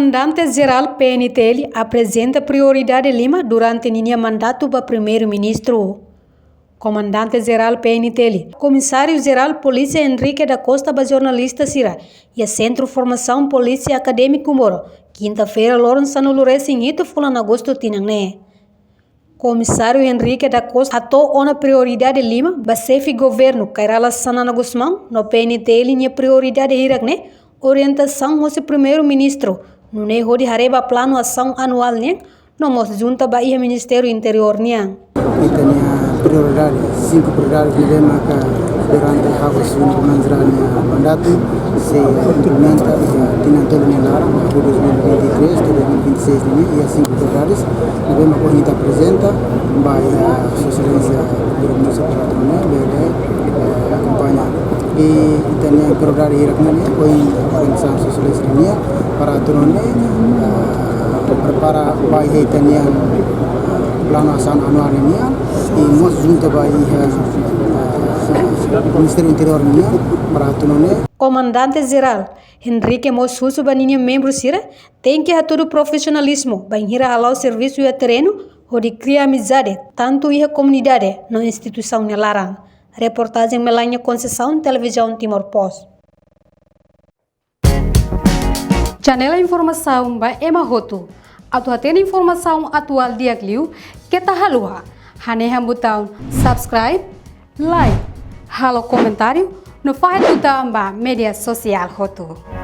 Comandante-Geral PNTL apresenta prioridade de Lima durante o mandato para primeiro-ministro. Comandante-Geral PNTL, Comissário-Geral Polícia Henrique da Costa para jornalista Sira e a Centro Formação Polícia Acadêmico Moro, quinta-feira, Lawrence Sanulurese em Ito, fulano agosto, tinangne. Comissário Henrique da Costa atou uma prioridade de Lima, basefi governo Kairala Sanana Guzmão, no PNTL tinha prioridade irakne, orientação do primeiro-ministro, no neho de hareba plano ação anual ne, no mos junta ba ia Ministério Interior niang. Kita prioridade, 5 prioridades que lema durante a havasuna manzrania mandato se implementa tinha todo nelar de 2023 até 2026 e as 5 prioridades que lema que a gente apresenta vai a socializa do nosso patrão ele acompanha e também prioridade irakne foi organização socialista para turune prepara vai também plano ação anual e nós junto vai Ministério Interior para turune. Comandante-Geral Henrique Mossuso baninha membro Sira tem que atuar profissionalismo, banhira halau serviço e terreno, ou de criar amizade, tanto e a comunidade, na instituição de Larang. Reportagem Melania Conceição, Televisão Timor Post. Janela Informação by Emma Hoto. Atual informação atual dia Gliu, que tá halua. Haneha botão subscribe, like, halo comentário, no faz botão ba media social Hoto.